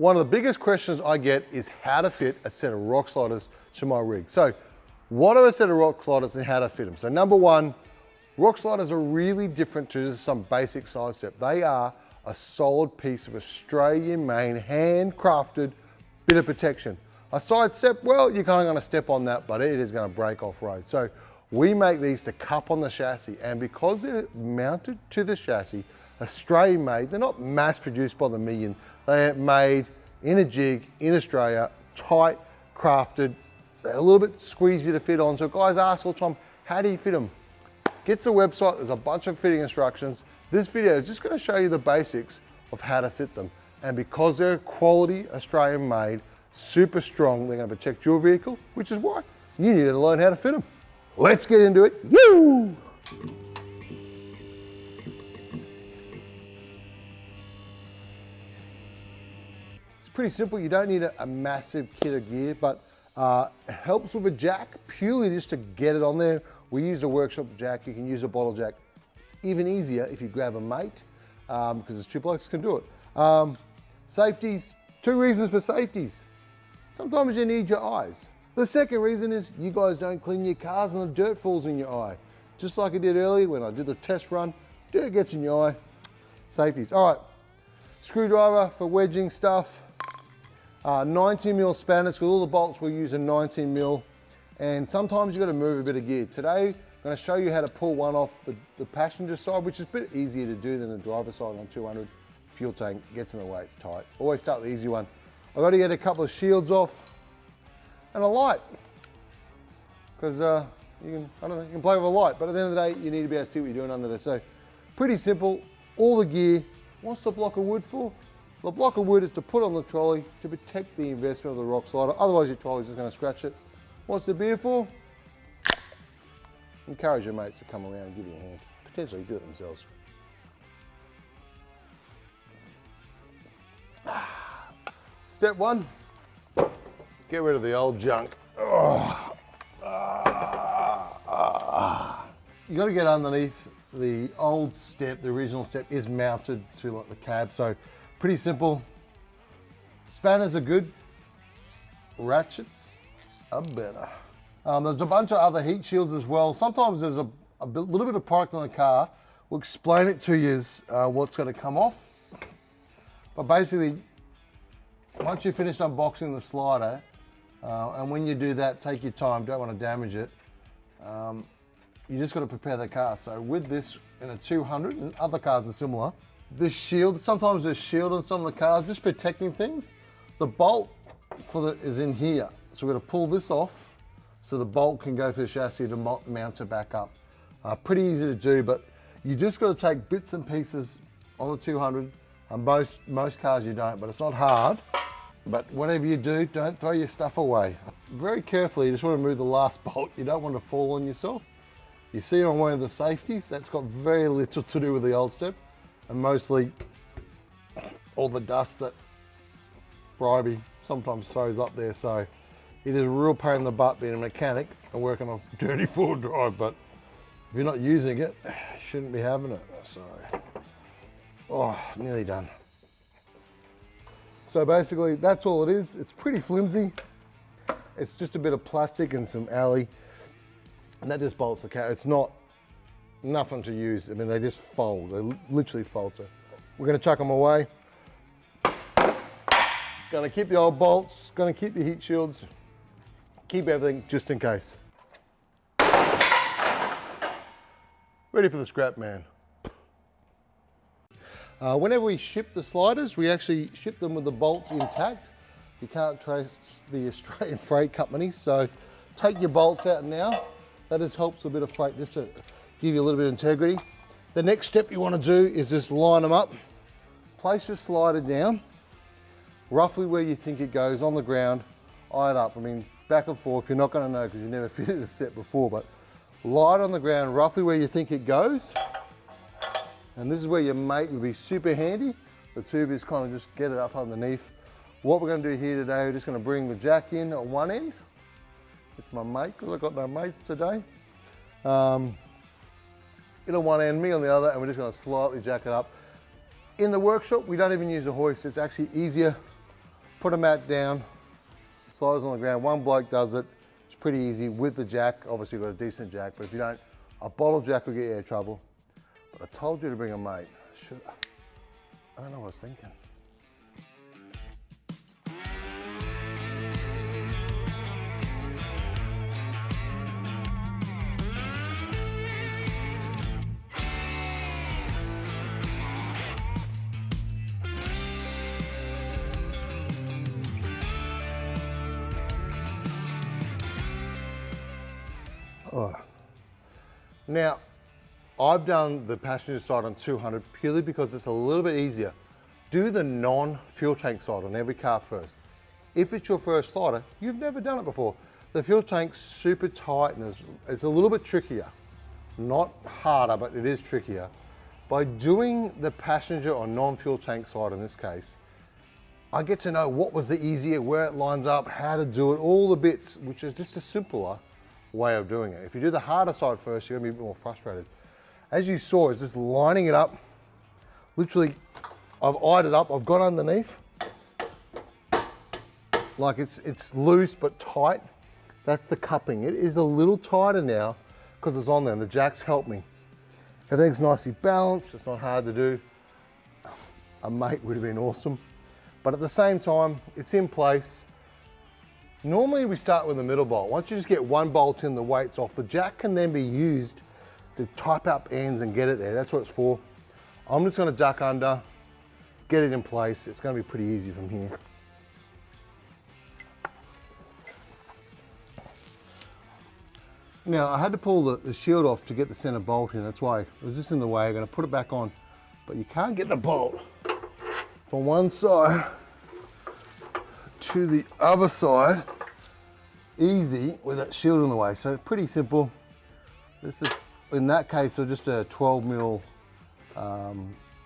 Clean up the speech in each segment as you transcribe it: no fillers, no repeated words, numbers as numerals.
One of the biggest questions I get is how to fit a set of rock sliders to my rig. So what are a set of rock sliders and how to fit them? So number one, rock sliders are really different to just some basic side step. They are a solid piece of Australian-made, handcrafted bit of protection. A side step, well, you're kind of going to step on that, but it is going to break off road. So we make these to cup on the chassis, and because they're mounted to the chassis, Australian made, they're not mass produced by the million. They're made in a jig in Australia, tight, crafted. They're a little bit squeezy to fit on. So guys ask all the time, how do you fit them? Get to the website, there's a bunch of fitting instructions. This video is just going to show you the basics of how to fit them. And because they're quality Australian made, super strong, they're going to protect your vehicle, which is why you need to learn how to fit them. Let's get into it. Woo! It's pretty simple. You don't need a massive kit of gear, but it helps with a jack purely just to get it on there. We use a workshop jack. You can use a bottle jack. It's even easier if you grab a mate because there's two blokes can do it. Safeties, two reasons for safeties. Sometimes you need your eyes. The second reason is you guys don't clean your cars and the dirt falls in your eye. Just like I did earlier when I did the test run, dirt gets in your eye. Safeties. All right, screwdriver for wedging stuff. 19mm spanners, because all the bolts we use are 19mm. And sometimes you've got to move a bit of gear. Today, I'm going to show you how to pull one off the passenger side, which is a bit easier to do than the driver's side on 200. Fuel tank gets in the way, it's tight. Always start with the easy one. I've got to get a couple of shields off and a light. Because you can play with a light, but at the end of the day, you need to be able to see what you're doing under there. So pretty simple, all the gear. What's the block of wood for? The block of wood is to put on the trolley to protect the investment of the rock slider. Otherwise your trolley's just going to scratch it. What's the beer for? Encourage your mates to come around and give you a hand. Potentially do it themselves. Step one, get rid of the old junk. You got to get underneath the old step. The original step is mounted to like the cab, so pretty simple. Spanners are good. Ratchets are better. There's a bunch of other heat shields as well. Sometimes there's a little bit of product on the car. We'll explain it to you what's going to come off. But basically, once you've finished unboxing the slider, and when you do that, take your time, don't want to damage it. You just got to prepare the car. So with this in a 200, and other cars are similar, this shield, sometimes there's shield on some of the cars, just protecting things. The bolt is in here. So we're going to pull this off so the bolt can go through the chassis to mount it back up. Pretty easy to do, but you just got to take bits and pieces on the 200. And most cars you don't, but it's not hard. But whatever you do, don't throw your stuff away. Very carefully, you just want to move the last bolt. You don't want to fall on yourself. You see on one of the safeties, that's got very little to do with the old step, and mostly all the dust that Bribey sometimes throws up there. So it is a real pain in the butt being a mechanic and working off dirty four drive, but if you're not using it, you shouldn't be having it. So, oh, nearly done. So basically, that's all it is. It's pretty flimsy. It's just a bit of plastic and some alley, and that just bolts the car. It's not nothing to use. I mean, they just fold. They literally fold. So we're going to chuck them away. Going to keep the old bolts. Going to keep the heat shields. Keep everything just in case. Ready for the scrap, man. Whenever we ship the sliders, we actually ship them with the bolts intact. You can't trace the Australian freight companies, so take your bolts out now. That just helps a bit of freight, just to give you a little bit of integrity. The next step you want to do is just line them up. Place your slider down, roughly where you think it goes on the ground, eye it up. I mean, back and forth, you're not going to know because you never fitted a set before, but lie it on the ground roughly where you think it goes. And this is where your mate would be super handy. The two of you kind of just get it up underneath. What we're going to do here today, we're just going to bring the jack in at one end. It's my mate, because I've got no mates today. It on one end, me on the other, and we're just going to slightly jack it up. In the workshop, we don't even use a hoist. It's actually easier put a mat down, sliders on the ground. One bloke does it. It's pretty easy with the jack. Obviously you've got a decent jack, but if you don't, a bottle jack will get you in trouble. But I told you to bring a mate. I don't know what I was thinking. Oh. Now, I've done the passenger side on 200 purely because it's a little bit easier. Do the non-fuel tank side on every car first. If it's your first slider, you've never done it before. The fuel tank's super tight and it's a little bit trickier. Not harder, but it is trickier. By doing the passenger or non-fuel tank side in this case, I get to know what was the easier, where it lines up, how to do it, all the bits, which is just a simpler way of doing it. If you do the harder side first, you're gonna be a bit more frustrated. As you saw, it's just lining it up. Literally, I've eyed it up, I've gone underneath. Like it's loose but tight. That's the cupping. It is a little tighter now because it's on there and the jacks help me. Everything's nicely balanced, it's not hard to do. A mate would have been awesome. But at the same time, it's in place. Normally we start with the middle bolt. Once you just get one bolt in, the weight's off. The jack can then be used to type up ends and get it there. That's what it's for. I'm just gonna duck under, get it in place. It's gonna be pretty easy from here. Now I had to pull the shield off to get the center bolt in. That's why it was just in the way. I'm gonna put it back on, but you can't get the bolt from one side to the other side easy with that shield in the way. So pretty simple. This is, in that case, so just a 12 mil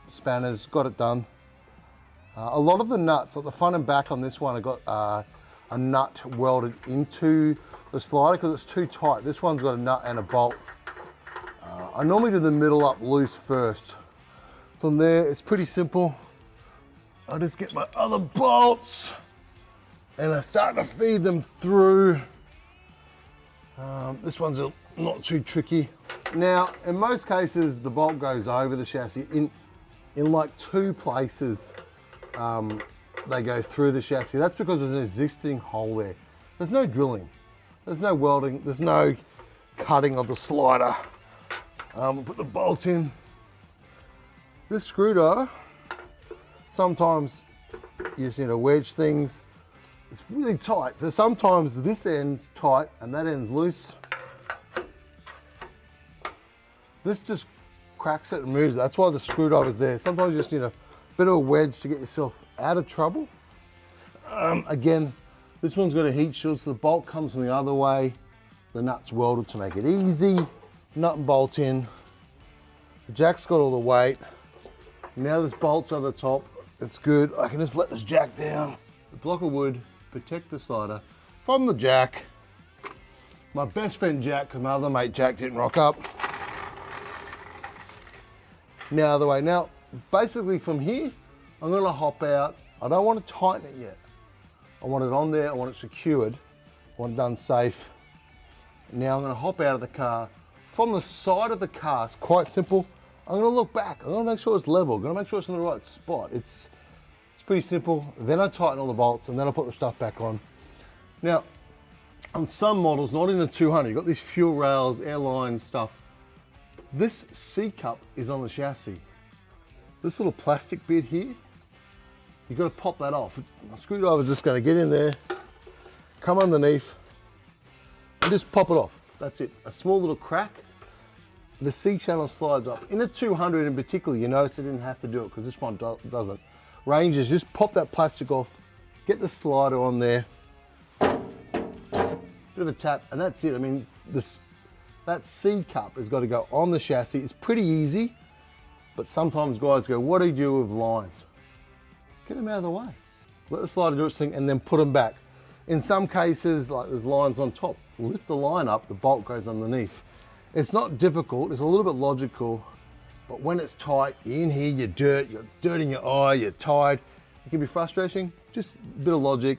spanners, got it done. A lot of the nuts, like the front and back on this one, I got a nut welded into the slider because it's too tight. This one's got a nut and a bolt. I normally do the middle up loose first. From there, it's pretty simple. I just get my other bolts and I start to feed them through. This one's not too tricky. Now, in most cases, the bolt goes over the chassis. In like 2 places, they go through the chassis. That's because there's an existing hole there. There's no drilling, there's no welding, there's no cutting of the slider. We'll put the bolt in. This screwdriver, sometimes you just need to wedge things. It's really tight, so sometimes this end's tight and that end's loose. This just cracks it and moves it. That's why the screwdriver's there. Sometimes you just need a bit of a wedge to get yourself out of trouble. Again, this one's got a heat shield, so the bolt comes from the other way. The nut's welded to make it easy. Nut and bolt in. The jack's got all the weight. Now this bolt's on the top. It's good. I can just let this jack down. The block of wood protect the slider from the jack. My best friend Jack, because my other mate Jack didn't rock up. Now the way. Now, basically from here, I'm gonna hop out. I don't want to tighten it yet. I want it on there, I want it secured, I want it done safe. Now I'm gonna hop out of the car. From the side of the car, it's quite simple. I'm gonna look back. I'm gonna make sure it's level. I'm gonna make sure it's in the right spot. It's pretty simple. Then I tighten all the bolts and then I put the stuff back on. Now, on some models, not in the 200, you've got these fuel rails, airline stuff. This C-cup is on the chassis. This little plastic bit here, you've got to pop that off. My screwdriver's just going to get in there, come underneath, and just pop it off. That's it. A small little crack. The C-channel slides up. In a 200 in particular, you notice I didn't have to do it because this one doesn't. Rangers, just pop that plastic off, get the slider on there, bit of a tap, and that's it. I mean, that C-cup has got to go on the chassis. It's pretty easy, but sometimes guys go, what do you do with lines? Get them out of the way. Let the slider do its thing and then put them back. In some cases, like there's lines on top, lift the line up, the bolt goes underneath. It's not difficult, it's a little bit logical, but when it's tight, you're in here, you're dirt in your eye, you're tired, it can be frustrating. Just a bit of logic.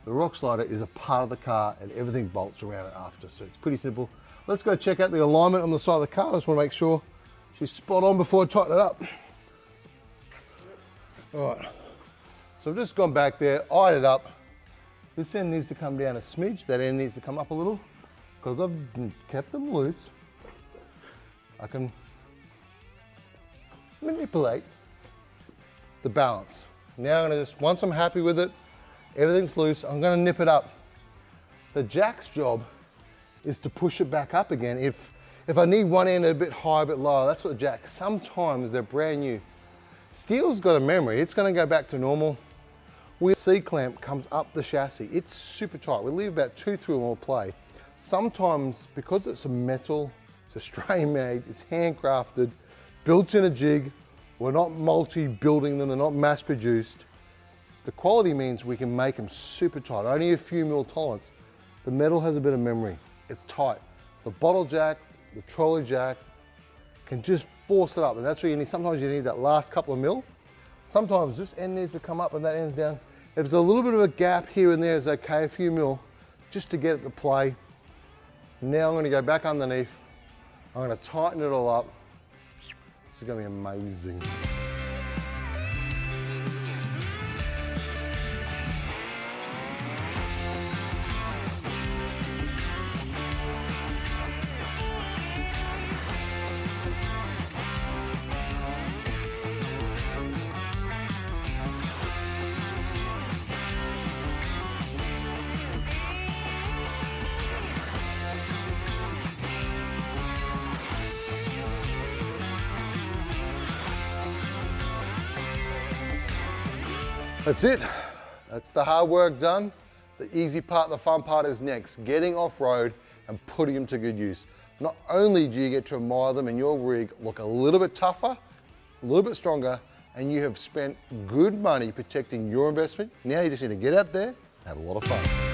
The rock slider is a part of the car and everything bolts around it after, so it's pretty simple. Let's go check out the alignment on the side of the car. I just want to make sure she's spot on before I tighten it up. All right, so I've just gone back there, eyed it up. This end needs to come down a smidge, that end needs to come up a little. Because I've kept them loose, I can manipulate the balance. Now I'm gonna just, once I'm happy with it, everything's loose, I'm gonna nip it up. The jack's job is to push it back up again. If I need one end a bit higher, a bit lower, that's what the jack, sometimes they're brand new. Steel's got a memory, it's gonna go back to normal. The C-clamp comes up the chassis, it's super tight. We leave about 2 through and we'll play. Sometimes, because it's a metal, it's Australian made, it's handcrafted, built in a jig, we're not multi-building them, they're not mass produced. The quality means we can make them super tight, only a few mil tolerance. The metal has a bit of memory, it's tight. The bottle jack, the trolley jack can just force it up, and that's what you need. Sometimes you need that last couple of mil. Sometimes this end needs to come up and that end's down. If there's a little bit of a gap here and there, is okay, a few mil, just to get it to play. Now I'm going to go back underneath. I'm going to tighten it all up. This is going to be amazing. That's it. That's the hard work done. The easy part, the fun part is next, getting off-road and putting them to good use. Not only do you get to admire them and your rig look a little bit tougher, a little bit stronger, and you have spent good money protecting your investment, now you just need to get out there and have a lot of fun.